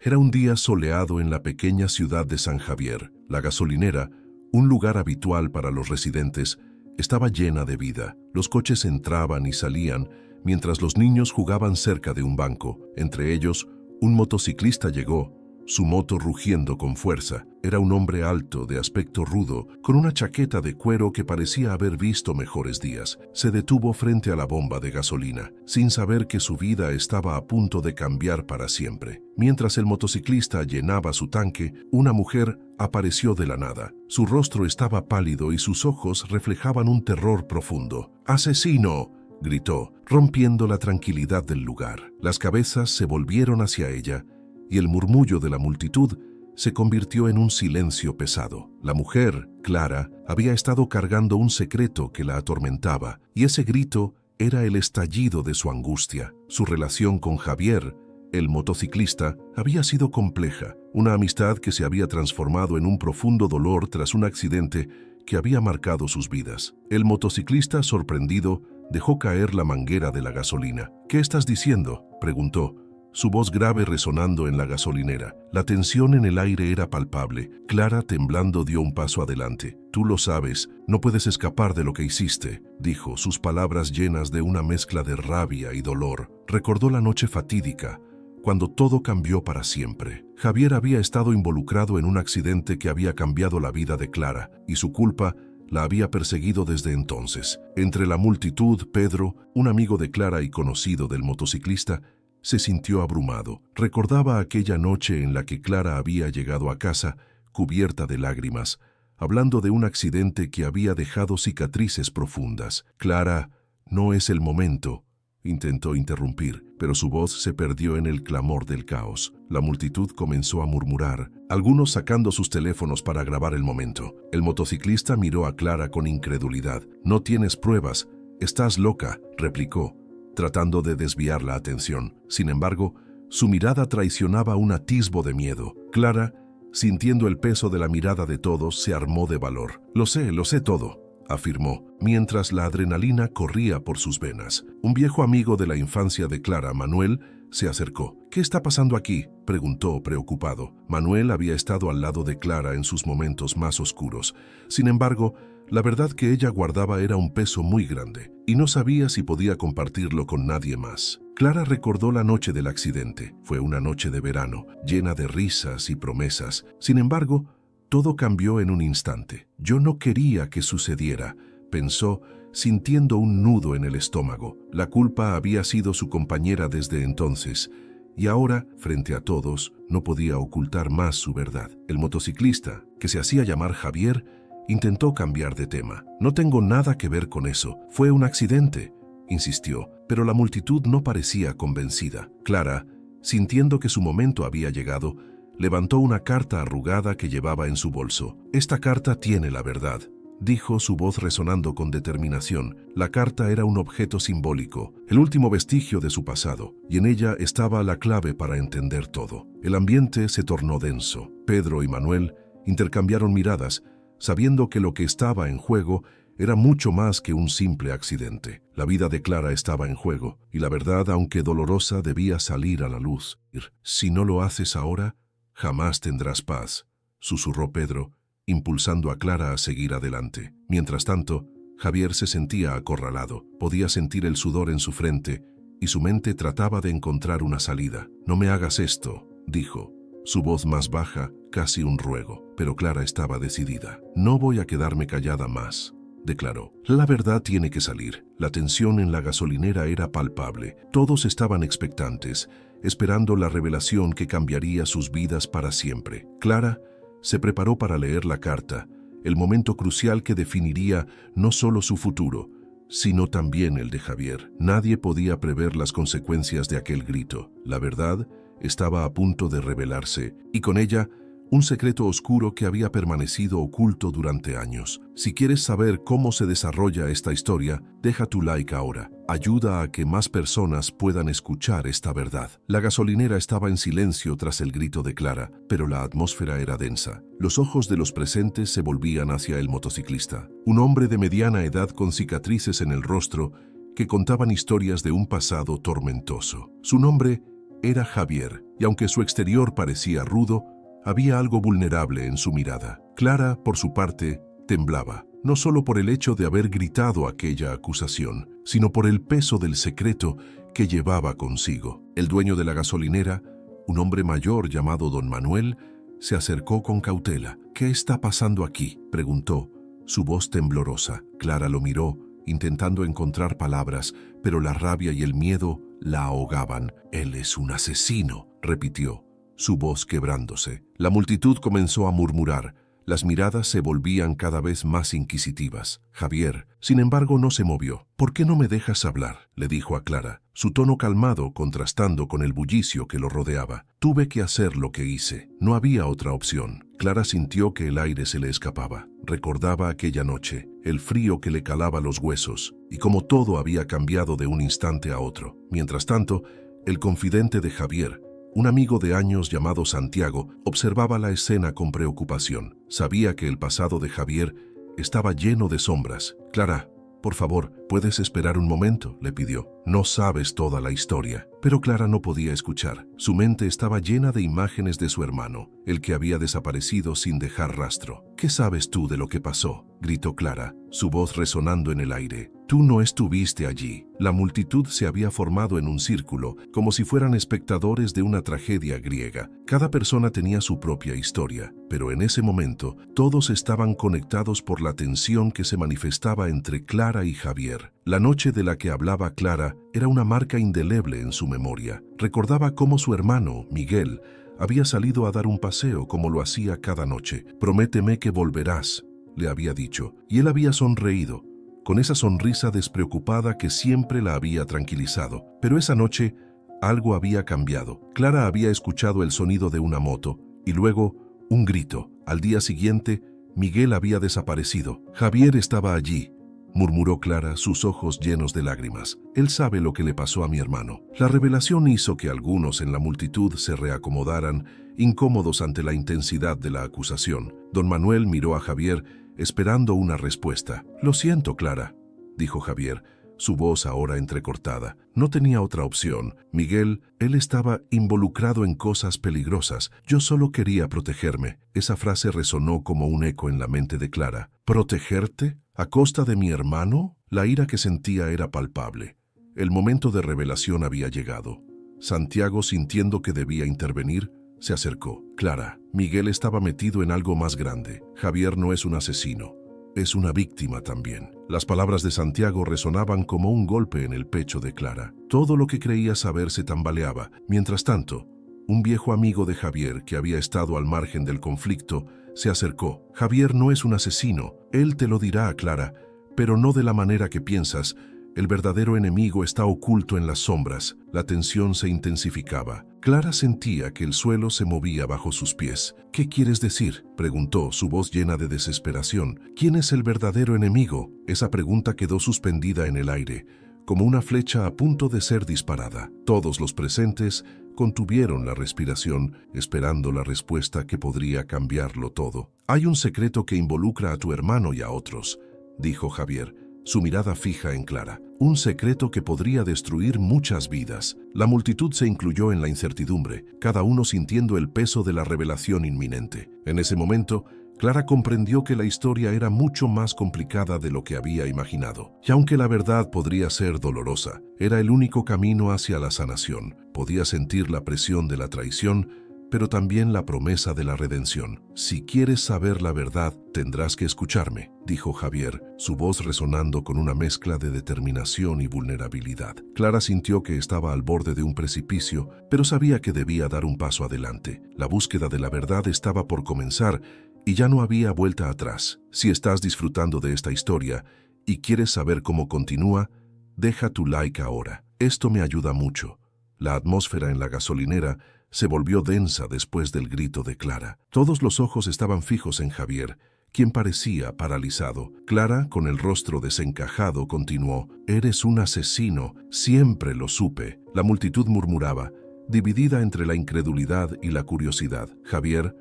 Era un día soleado en la pequeña ciudad de San Javier. La gasolinera, un lugar habitual para los residentes, estaba llena de vida. Los coches entraban y salían, mientras los niños jugaban cerca de un banco. Entre ellos, un motociclista llegó, su moto rugiendo con fuerza. Era un hombre alto, de aspecto rudo, con una chaqueta de cuero que parecía haber visto mejores días. Se detuvo frente a la bomba de gasolina, sin saber que su vida estaba a punto de cambiar para siempre. Mientras el motociclista llenaba su tanque, una mujer apareció de la nada. Su rostro estaba pálido y sus ojos reflejaban un terror profundo. ¡Asesino!, gritó, rompiendo la tranquilidad del lugar. Las cabezas se volvieron hacia ella, y el murmullo de la multitud se convirtió en un silencio pesado. La mujer, Clara, había estado cargando un secreto que la atormentaba, y ese grito era el estallido de su angustia. Su relación con Javier, el motociclista, había sido compleja, una amistad que se había transformado en un profundo dolor tras un accidente que había marcado sus vidas. El motociclista, sorprendido, dejó caer la manguera de la gasolina. «¿Qué estás diciendo?», preguntó, su voz grave resonando en la gasolinera. La tensión en el aire era palpable. Clara, temblando, dio un paso adelante. «Tú lo sabes, no puedes escapar de lo que hiciste», dijo, sus palabras llenas de una mezcla de rabia y dolor. Recordó la noche fatídica, cuando todo cambió para siempre. Javier había estado involucrado en un accidente que había cambiado la vida de Clara, y su culpa la había perseguido desde entonces. Entre la multitud, Pedro, un amigo de Clara y conocido del motociclista, se sintió abrumado. Recordaba aquella noche en la que Clara había llegado a casa, cubierta de lágrimas, hablando de un accidente que había dejado cicatrices profundas. «Clara, no es el momento», intentó interrumpir, pero su voz se perdió en el clamor del caos. La multitud comenzó a murmurar, algunos sacando sus teléfonos para grabar el momento. El motociclista miró a Clara con incredulidad. «No tienes pruebas. Estás loca», replicó, tratando de desviar la atención. Sin embargo, su mirada traicionaba un atisbo de miedo. Clara, sintiendo el peso de la mirada de todos, se armó de valor. lo sé todo», afirmó, mientras la adrenalina corría por sus venas. Un viejo amigo de la infancia de Clara, Manuel, se acercó. «¿Qué está pasando aquí?», preguntó preocupado. Manuel había estado al lado de Clara en sus momentos más oscuros. Sin embargo, la verdad que ella guardaba era un peso muy grande, y no sabía si podía compartirlo con nadie más. Clara recordó la noche del accidente. Fue una noche de verano, llena de risas y promesas. Sin embargo, todo cambió en un instante. «Yo no quería que sucediera», pensó, sintiendo un nudo en el estómago. La culpa había sido su compañera desde entonces, y ahora, frente a todos, no podía ocultar más su verdad. El motociclista, que se hacía llamar Javier, intentó cambiar de tema. «No tengo nada que ver con eso. Fue un accidente», insistió, pero la multitud no parecía convencida. Clara, sintiendo que su momento había llegado, levantó una carta arrugada que llevaba en su bolso. «Esta carta tiene la verdad», dijo, su voz resonando con determinación. La carta era un objeto simbólico, el último vestigio de su pasado, y en ella estaba la clave para entender todo. El ambiente se tornó denso. Pedro y Manuel intercambiaron miradas, sabiendo que lo que estaba en juego era mucho más que un simple accidente. La vida de Clara estaba en juego, y la verdad, aunque dolorosa, debía salir a la luz. «Si no lo haces ahora, jamás tendrás paz», susurró Pedro, impulsando a Clara a seguir adelante. Mientras tanto, Javier se sentía acorralado. Podía sentir el sudor en su frente, y su mente trataba de encontrar una salida. «No me hagas esto», dijo, su voz más baja, casi un ruego. Pero Clara estaba decidida. «No voy a quedarme callada más», declaró. «La verdad tiene que salir». La tensión en la gasolinera era palpable. Todos estaban expectantes, esperando la revelación que cambiaría sus vidas para siempre. Clara se preparó para leer la carta, el momento crucial que definiría no solo su futuro, sino también el de Javier. Nadie podía prever las consecuencias de aquel grito. La verdad estaba a punto de revelarse, y con ella, un secreto oscuro que había permanecido oculto durante años. Si quieres saber cómo se desarrolla esta historia, deja tu like ahora. Ayuda a que más personas puedan escuchar esta verdad. La gasolinera estaba en silencio tras el grito de Clara, pero la atmósfera era densa. Los ojos de los presentes se volvían hacia el motociclista, un hombre de mediana edad con cicatrices en el rostro que contaban historias de un pasado tormentoso. Su nombre Era Javier, y aunque su exterior parecía rudo, había algo vulnerable en su mirada. Clara, por su parte, temblaba, no solo por el hecho de haber gritado aquella acusación, sino por el peso del secreto que llevaba consigo. El dueño de la gasolinera, un hombre mayor llamado don Manuel, se acercó con cautela. «¿Qué está pasando aquí?», preguntó, su voz temblorosa. Clara lo miró, intentando encontrar palabras, pero la rabia y el miedo la ahogaban. «Él es un asesino», repitió, su voz quebrándose. La multitud comenzó a murmurar. Las miradas se volvían cada vez más inquisitivas. Javier, sin embargo, no se movió. «¿Por qué no me dejas hablar?», le dijo a Clara, su tono calmado contrastando con el bullicio que lo rodeaba. «Tuve que hacer lo que hice. No había otra opción». Clara sintió que el aire se le escapaba. Recordaba aquella noche, el frío que le calaba los huesos, y cómo todo había cambiado de un instante a otro. Mientras tanto, el confidente de Javier, un amigo de años llamado Santiago, observaba la escena con preocupación. Sabía que el pasado de Javier estaba lleno de sombras. «Clara, por favor, ¿puedes esperar un momento?», le pidió. «No sabes toda la historia». Pero Clara no podía escuchar. Su mente estaba llena de imágenes de su hermano, el que había desaparecido sin dejar rastro. «¿Qué sabes tú de lo que pasó?», gritó Clara, su voz resonando en el aire. «Tú no estuviste allí». La multitud se había formado en un círculo, como si fueran espectadores de una tragedia griega. Cada persona tenía su propia historia, pero en ese momento todos estaban conectados por la tensión que se manifestaba entre Clara y Javier. La noche de la que hablaba Clara era una marca indeleble en su memoria. Recordaba cómo su hermano, Miguel, había salido a dar un paseo como lo hacía cada noche. «Prométeme que volverás», le había dicho, y él había sonreído, con esa sonrisa despreocupada que siempre la había tranquilizado. Pero esa noche algo había cambiado. Clara había escuchado el sonido de una moto y luego un grito. Al día siguiente, Miguel había desaparecido. «Javier estaba allí», murmuró Clara, sus ojos llenos de lágrimas. «Él sabe lo que le pasó a mi hermano». La revelación hizo que algunos en la multitud se reacomodaran, incómodos ante la intensidad de la acusación. Don Manuel miró a Javier, esperando una respuesta. «Lo siento, Clara», dijo Javier, su voz ahora entrecortada. «No tenía otra opción. Miguel, él estaba involucrado en cosas peligrosas. Yo solo quería protegerme». Esa frase resonó como un eco en la mente de Clara. «¿Protegerte? ¿A costa de mi hermano?». La ira que sentía era palpable. El momento de revelación había llegado. Santiago, sintiendo que debía intervenir, se acercó. «Clara, Miguel estaba metido en algo más grande. Javier no es un asesino, es una víctima también». Las palabras de Santiago resonaban como un golpe en el pecho de Clara. Todo lo que creía saber se tambaleaba. Mientras tanto, un viejo amigo de Javier, que había estado al margen del conflicto, se acercó. «Javier no es un asesino, él te lo dirá, Clara, pero no de la manera que piensas. El verdadero enemigo está oculto en las sombras». La tensión se intensificaba. Clara sentía que el suelo se movía bajo sus pies. «¿Qué quieres decir?», preguntó, su voz llena de desesperación. «¿Quién es el verdadero enemigo?». Esa pregunta quedó suspendida en el aire, como una flecha a punto de ser disparada. Todos los presentes contuvieron la respiración, esperando la respuesta que podría cambiarlo todo. «Hay un secreto que involucra a tu hermano y a otros», dijo Javier, su mirada fija en Clara. «Un secreto que podría destruir muchas vidas». La multitud se incluyó en la incertidumbre, cada uno sintiendo el peso de la revelación inminente. En ese momento, Clara comprendió que la historia era mucho más complicada de lo que había imaginado. Y aunque la verdad podría ser dolorosa, era el único camino hacia la sanación. Podía sentir la presión de la traición, pero también la promesa de la redención. «Si quieres saber la verdad, tendrás que escucharme», dijo Javier, su voz resonando con una mezcla de determinación y vulnerabilidad. Clara sintió que estaba al borde de un precipicio, pero sabía que debía dar un paso adelante. La búsqueda de la verdad estaba por comenzar y ya no había vuelta atrás. Si estás disfrutando de esta historia y quieres saber cómo continúa, deja tu like ahora. Esto me ayuda mucho. La atmósfera en la gasolinera se volvió densa después del grito de Clara. Todos los ojos estaban fijos en Javier, quien parecía paralizado. Clara, con el rostro desencajado, continuó: «Eres un asesino, siempre lo supe». La multitud murmuraba, dividida entre la incredulidad y la curiosidad. Javier,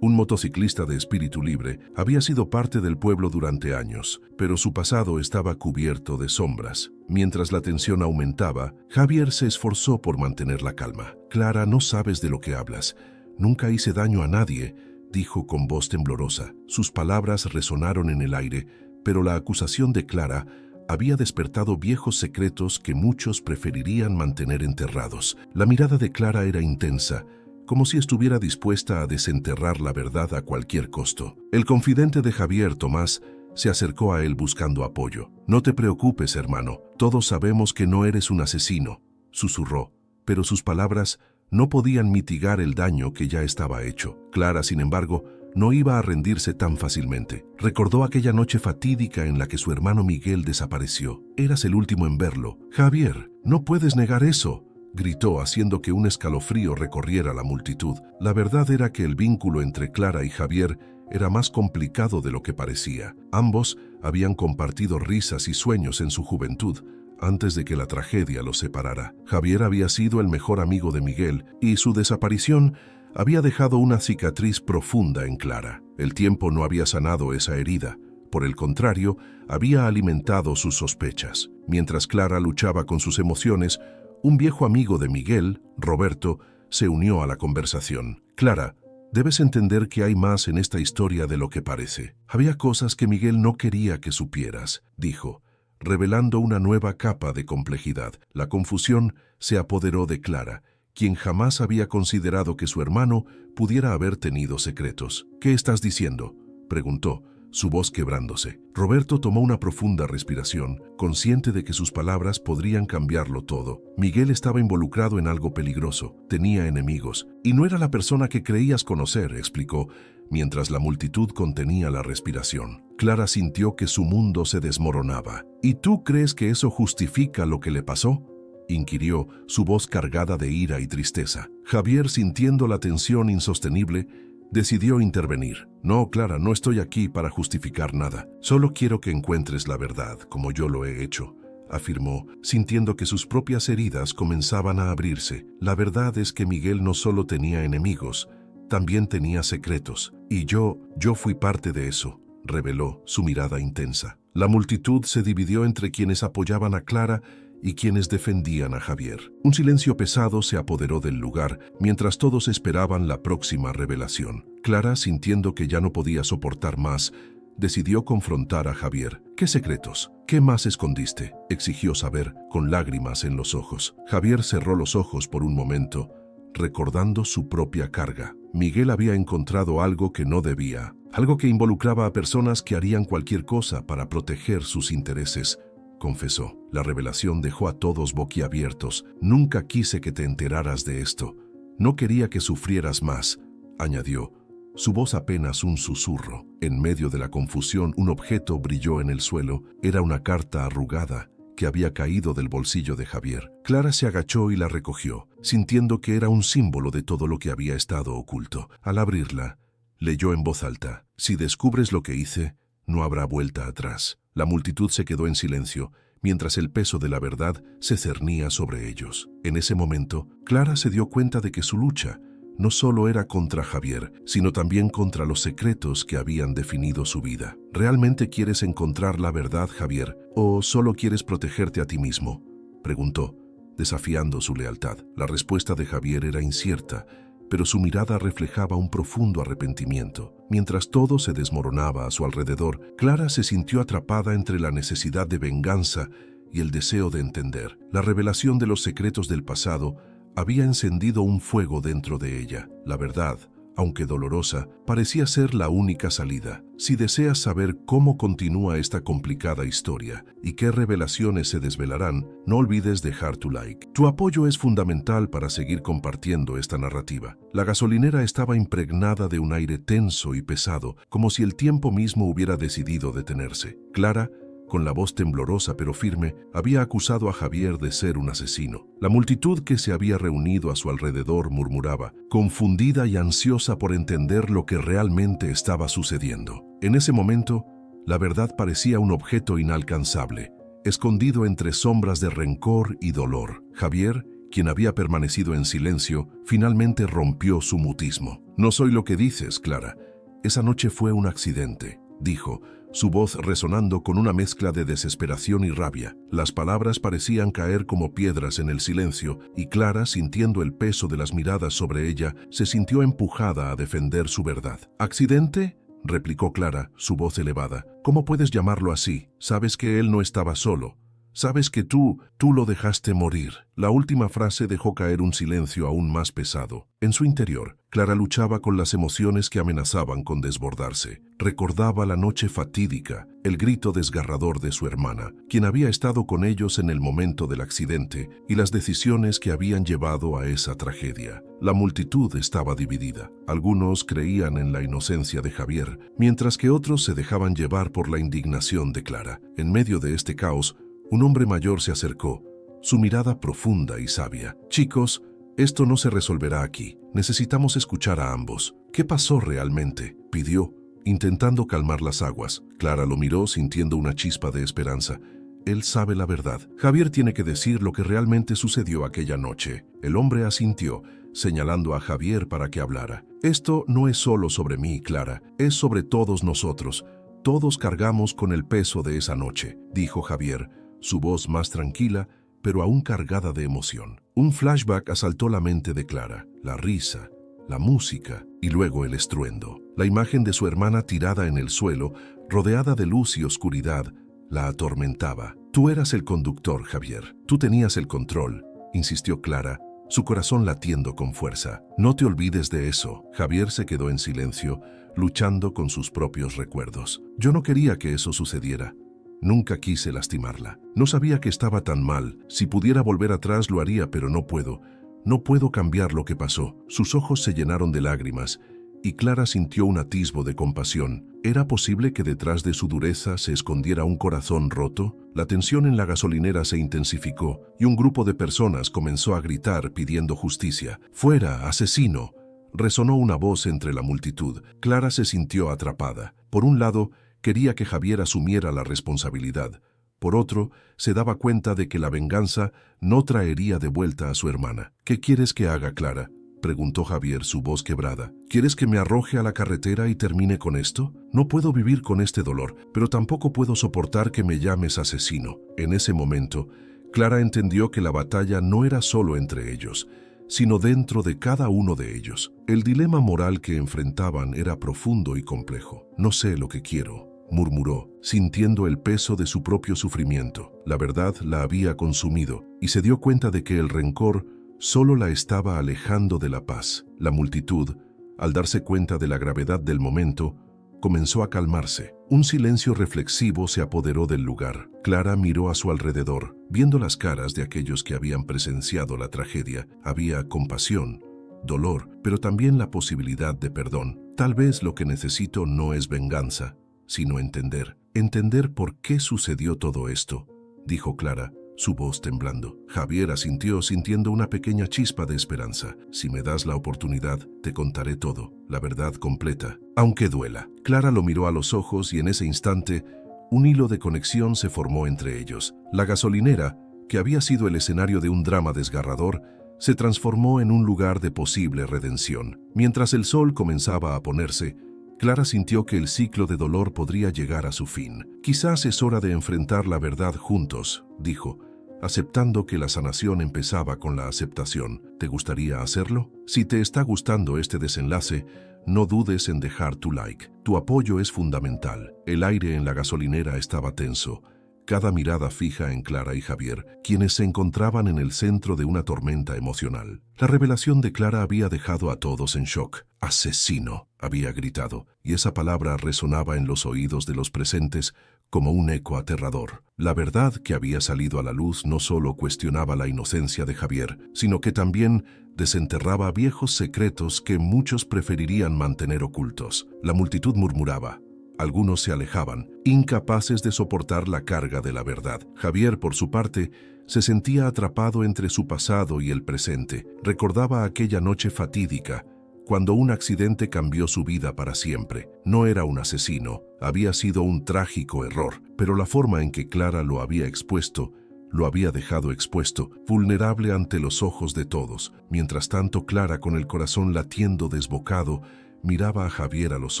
Un motociclista de espíritu libre, había sido parte del pueblo durante años, pero su pasado estaba cubierto de sombras. Mientras la tensión aumentaba, Javier se esforzó por mantener la calma. «Clara, no sabes de lo que hablas. Nunca hice daño a nadie», dijo con voz temblorosa. Sus palabras resonaron en el aire, pero la acusación de Clara había despertado viejos secretos que muchos preferirían mantener enterrados. La mirada de Clara era intensa, como si estuviera dispuesta a desenterrar la verdad a cualquier costo. El confidente de Javier, Tomás, se acercó a él buscando apoyo. «No te preocupes, hermano, todos sabemos que no eres un asesino», susurró, pero sus palabras no podían mitigar el daño que ya estaba hecho. Clara, sin embargo, no iba a rendirse tan fácilmente. Recordó aquella noche fatídica en la que su hermano Miguel desapareció. «Eras el último en verlo». «Javier, no puedes negar eso», gritó, haciendo que un escalofrío recorriera la multitud. La verdad era que el vínculo entre Clara y Javier era más complicado de lo que parecía. Ambos habían compartido risas y sueños en su juventud, antes de que la tragedia los separara. Javier había sido el mejor amigo de Miguel, y su desaparición había dejado una cicatriz profunda en Clara. El tiempo no había sanado esa herida. Por el contrario, había alimentado sus sospechas. Mientras Clara luchaba con sus emociones, un viejo amigo de Miguel, Roberto, se unió a la conversación. «Clara, debes entender que hay más en esta historia de lo que parece. Había cosas que Miguel no quería que supieras», dijo, revelando una nueva capa de complejidad. La confusión se apoderó de Clara, quien jamás había considerado que su hermano pudiera haber tenido secretos. «¿Qué estás diciendo?», preguntó, su voz quebrándose. Roberto tomó una profunda respiración, consciente de que sus palabras podrían cambiarlo todo. Miguel estaba involucrado en algo peligroso, tenía enemigos, y no era la persona que creías conocer, explicó, mientras la multitud contenía la respiración. Clara sintió que su mundo se desmoronaba. «¿Y tú crees que eso justifica lo que le pasó?», inquirió, su voz cargada de ira y tristeza. Javier, sintiendo la tensión insostenible, decidió intervenir. «No, Clara, no estoy aquí para justificar nada. Solo quiero que encuentres la verdad, como yo lo he hecho», afirmó, sintiendo que sus propias heridas comenzaban a abrirse. «La verdad es que Miguel no solo tenía enemigos, también tenía secretos. Y yo fui parte de eso», reveló, su mirada intensa. La multitud se dividió entre quienes apoyaban a Clara y quienes defendían a Javier. Un silencio pesado se apoderó del lugar mientras todos esperaban la próxima revelación. Clara, sintiendo que ya no podía soportar más, decidió confrontar a Javier. «¿Qué secretos? ¿Qué más escondiste?», exigió saber, con lágrimas en los ojos. Javier cerró los ojos por un momento, recordando su propia carga. Miguel había encontrado algo que no debía, algo que involucraba a personas que harían cualquier cosa para proteger sus intereses, confesó. La revelación dejó a todos boquiabiertos. «Nunca quise que te enteraras de esto. No quería que sufrieras más», añadió, su voz apenas un susurro. En medio de la confusión, un objeto brilló en el suelo. Era una carta arrugada que había caído del bolsillo de Javier. Clara se agachó y la recogió, sintiendo que era un símbolo de todo lo que había estado oculto. Al abrirla, leyó en voz alta: «Si descubres lo que hice, no habrá vuelta atrás». La multitud se quedó en silencio, mientras el peso de la verdad se cernía sobre ellos. En ese momento, Clara se dio cuenta de que su lucha no solo era contra Javier, sino también contra los secretos que habían definido su vida. «¿Realmente quieres encontrar la verdad, Javier, o solo quieres protegerte a ti mismo?», preguntó, desafiando su lealtad. La respuesta de Javier era incierta, pero su mirada reflejaba un profundo arrepentimiento. Mientras todo se desmoronaba a su alrededor, Clara se sintió atrapada entre la necesidad de venganza y el deseo de entender. La revelación de los secretos del pasado había encendido un fuego dentro de ella. La verdad, aunque dolorosa, parecía ser la única salida. Si deseas saber cómo continúa esta complicada historia y qué revelaciones se desvelarán, no olvides dejar tu like. Tu apoyo es fundamental para seguir compartiendo esta narrativa. La gasolinera estaba impregnada de un aire tenso y pesado, como si el tiempo mismo hubiera decidido detenerse. Clara, con la voz temblorosa pero firme, había acusado a Javier de ser un asesino. La multitud que se había reunido a su alrededor murmuraba, confundida y ansiosa por entender lo que realmente estaba sucediendo. En ese momento, la verdad parecía un objeto inalcanzable, escondido entre sombras de rencor y dolor. Javier, quien había permanecido en silencio, finalmente rompió su mutismo. No soy lo que dices, Clara. Esa noche fue un accidente, dijo, su voz resonando con una mezcla de desesperación y rabia. Las palabras parecían caer como piedras en el silencio, y Clara, sintiendo el peso de las miradas sobre ella, se sintió empujada a defender su verdad. ¿Accidente?, replicó Clara, su voz elevada. ¿Cómo puedes llamarlo así? Sabes que él no estaba solo. Sabes que tú lo dejaste morir. La última frase dejó caer un silencio aún más pesado. En su interior, Clara luchaba con las emociones que amenazaban con desbordarse. Recordaba la noche fatídica, el grito desgarrador de su hermana, quien había estado con ellos en el momento del accidente, y las decisiones que habían llevado a esa tragedia. La multitud estaba dividida. Algunos creían en la inocencia de Javier, mientras que otros se dejaban llevar por la indignación de Clara. En medio de este caos, un hombre mayor se acercó, su mirada profunda y sabia. «Chicos, esto no se resolverá aquí. Necesitamos escuchar a ambos. ¿Qué pasó realmente?», pidió, intentando calmar las aguas. Clara lo miró sintiendo una chispa de esperanza. «Él sabe la verdad. Javier tiene que decir lo que realmente sucedió aquella noche». El hombre asintió, señalando a Javier para que hablara. «Esto no es solo sobre mí, Clara. Es sobre todos nosotros. Todos cargamos con el peso de esa noche», dijo Javier, su voz más tranquila, pero aún cargada de emoción. Un flashback asaltó la mente de Clara. La risa, la música y luego el estruendo. La imagen de su hermana tirada en el suelo, rodeada de luz y oscuridad, la atormentaba. «Tú eras el conductor, Javier. Tú tenías el control», insistió Clara, su corazón latiendo con fuerza. «No te olvides de eso». Javier se quedó en silencio, luchando con sus propios recuerdos. «Yo no quería que eso sucediera. Nunca quise lastimarla. No sabía que estaba tan mal. Si pudiera volver atrás lo haría, pero no puedo. No puedo cambiar lo que pasó». Sus ojos se llenaron de lágrimas, y Clara sintió un atisbo de compasión. ¿Era posible que detrás de su dureza se escondiera un corazón roto? La tensión en la gasolinera se intensificó, y un grupo de personas comenzó a gritar pidiendo justicia. «¡Fuera, asesino!», resonó una voz entre la multitud. Clara se sintió atrapada. Por un lado, quería que Javier asumiera la responsabilidad. Por otro, se daba cuenta de que la venganza no traería de vuelta a su hermana. «¿Qué quieres que haga, Clara?», preguntó Javier, su voz quebrada. «¿Quieres que me arroje a la carretera y termine con esto? No puedo vivir con este dolor, pero tampoco puedo soportar que me llames asesino». En ese momento, Clara entendió que la batalla no era solo entre ellos, sino dentro de cada uno de ellos. El dilema moral que enfrentaban era profundo y complejo. «No sé lo que quiero», murmuró, sintiendo el peso de su propio sufrimiento. La verdad la había consumido, y se dio cuenta de que el rencor solo la estaba alejando de la paz. La multitud, al darse cuenta de la gravedad del momento, comenzó a calmarse. Un silencio reflexivo se apoderó del lugar. Clara miró a su alrededor, viendo las caras de aquellos que habían presenciado la tragedia. Había compasión, dolor, pero también la posibilidad de perdón. «Tal vez lo que necesito no es venganza, sino entender. Entender por qué sucedió todo esto», dijo Clara, su voz temblando. Javier asintió, sintiendo una pequeña chispa de esperanza. «Si me das la oportunidad, te contaré todo, la verdad completa, aunque duela». Clara lo miró a los ojos y en ese instante, un hilo de conexión se formó entre ellos. La gasolinera, que había sido el escenario de un drama desgarrador, se transformó en un lugar de posible redención. Mientras el sol comenzaba a ponerse, Clara sintió que el ciclo de dolor podría llegar a su fin. «Quizás es hora de enfrentar la verdad juntos», dijo, aceptando que la sanación empezaba con la aceptación. «¿Te gustaría hacerlo? Si te está gustando este desenlace, no dudes en dejar tu like. Tu apoyo es fundamental». El aire en la gasolinera estaba tenso, cada mirada fija en Clara y Javier, quienes se encontraban en el centro de una tormenta emocional. La revelación de Clara había dejado a todos en shock. «¡Asesino!», había gritado, y esa palabra resonaba en los oídos de los presentes como un eco aterrador. La verdad que había salido a la luz no solo cuestionaba la inocencia de Javier, sino que también desenterraba viejos secretos que muchos preferirían mantener ocultos. La multitud murmuraba. Algunos se alejaban, incapaces de soportar la carga de la verdad. Javier, por su parte, se sentía atrapado entre su pasado y el presente. Recordaba aquella noche fatídica, cuando un accidente cambió su vida para siempre. No era un asesino, había sido un trágico error, pero la forma en que Clara lo había expuesto lo había dejado expuesto, vulnerable ante los ojos de todos. Mientras tanto, Clara, con el corazón latiendo desbocado, miraba a Javier a los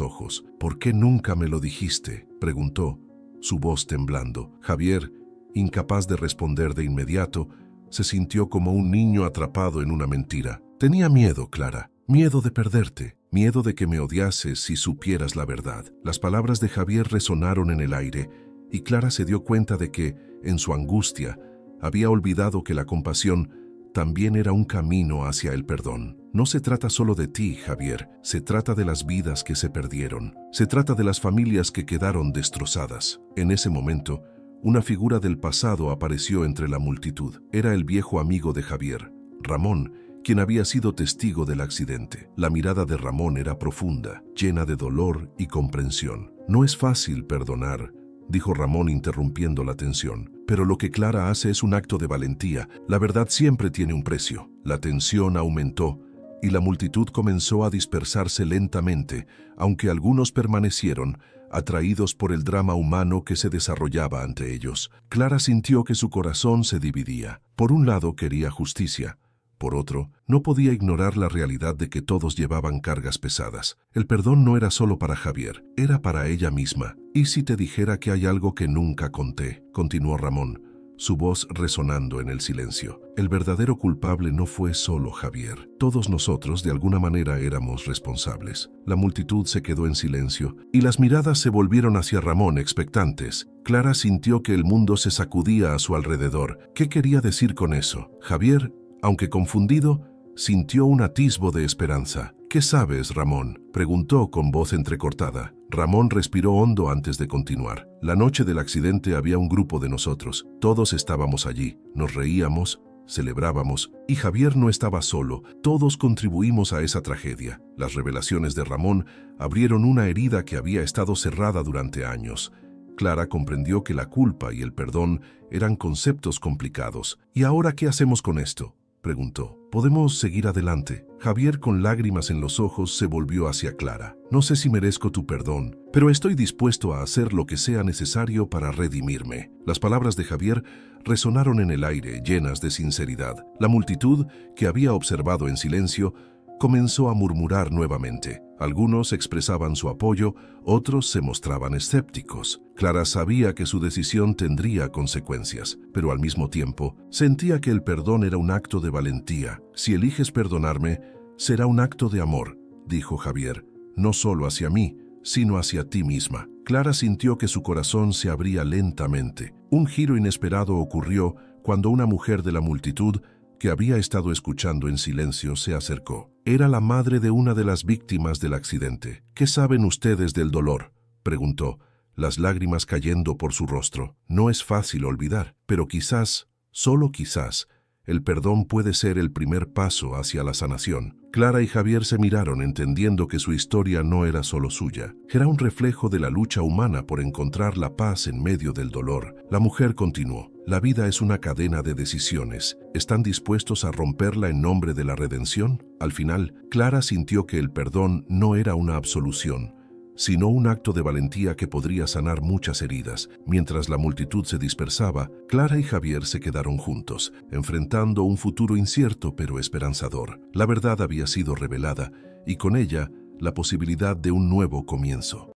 ojos. «¿Por qué nunca me lo dijiste?», preguntó, su voz temblando. Javier, incapaz de responder de inmediato, se sintió como un niño atrapado en una mentira. «Tenía miedo, Clara, miedo de perderte, miedo de que me odiases si supieras la verdad». Las palabras de Javier resonaron en el aire, y Clara se dio cuenta de que, en su angustia, había olvidado que la compasión también era un camino hacia el perdón. «No se trata solo de ti, Javier, se trata de las vidas que se perdieron, se trata de las familias que quedaron destrozadas». En ese momento, una figura del pasado apareció entre la multitud. Era el viejo amigo de Javier, Ramón, quien había sido testigo del accidente. La mirada de Ramón era profunda, llena de dolor y comprensión. «No es fácil perdonar», dijo Ramón interrumpiendo la tensión. «Pero lo que Clara hace es un acto de valentía. La verdad siempre tiene un precio». La tensión aumentó y la multitud comenzó a dispersarse lentamente, aunque algunos permanecieron, atraídos por el drama humano que se desarrollaba ante ellos. Clara sintió que su corazón se dividía. Por un lado quería justicia. Por otro, no podía ignorar la realidad de que todos llevaban cargas pesadas. El perdón no era solo para Javier, era para ella misma. «¿Y si te dijera que hay algo que nunca conté?», continuó Ramón, su voz resonando en el silencio. «El verdadero culpable no fue solo Javier. Todos nosotros, de alguna manera, éramos responsables». La multitud se quedó en silencio, y las miradas se volvieron hacia Ramón expectantes. Clara sintió que el mundo se sacudía a su alrededor. ¿Qué quería decir con eso? Javier, aunque confundido, sintió un atisbo de esperanza. «¿Qué sabes, Ramón?», preguntó con voz entrecortada. Ramón respiró hondo antes de continuar. «La noche del accidente había un grupo de nosotros. Todos estábamos allí. Nos reíamos, celebrábamos, y Javier no estaba solo. Todos contribuimos a esa tragedia». Las revelaciones de Ramón abrieron una herida que había estado cerrada durante años. Clara comprendió que la culpa y el perdón eran conceptos complicados. «¿Y ahora qué hacemos con esto?», preguntó. «¿Podemos seguir adelante?». Javier, con lágrimas en los ojos, se volvió hacia Clara. «No sé si merezco tu perdón, pero estoy dispuesto a hacer lo que sea necesario para redimirme». Las palabras de Javier resonaron en el aire, llenas de sinceridad. La multitud, que había observado en silencio, comenzó a murmurar nuevamente. Algunos expresaban su apoyo, otros se mostraban escépticos. Clara sabía que su decisión tendría consecuencias, pero al mismo tiempo sentía que el perdón era un acto de valentía. «Si eliges perdonarme, será un acto de amor», dijo Javier, «no solo hacia mí, sino hacia ti misma». Clara sintió que su corazón se abría lentamente. Un giro inesperado ocurrió cuando una mujer de la multitud, que había estado escuchando en silencio, se acercó. Era la madre de una de las víctimas del accidente. «¿Qué saben ustedes del dolor?», preguntó, las lágrimas cayendo por su rostro. «No es fácil olvidar, pero quizás, solo quizás, el perdón puede ser el primer paso hacia la sanación». Clara y Javier se miraron, entendiendo que su historia no era solo suya. Era un reflejo de la lucha humana por encontrar la paz en medio del dolor. La mujer continuó. «La vida es una cadena de decisiones. ¿Están dispuestos a romperla en nombre de la redención?». Al final, Clara sintió que el perdón no era una absolución, sino un acto de valentía que podría sanar muchas heridas. Mientras la multitud se dispersaba, Clara y Javier se quedaron juntos, enfrentando un futuro incierto pero esperanzador. La verdad había sido revelada, y con ella, la posibilidad de un nuevo comienzo.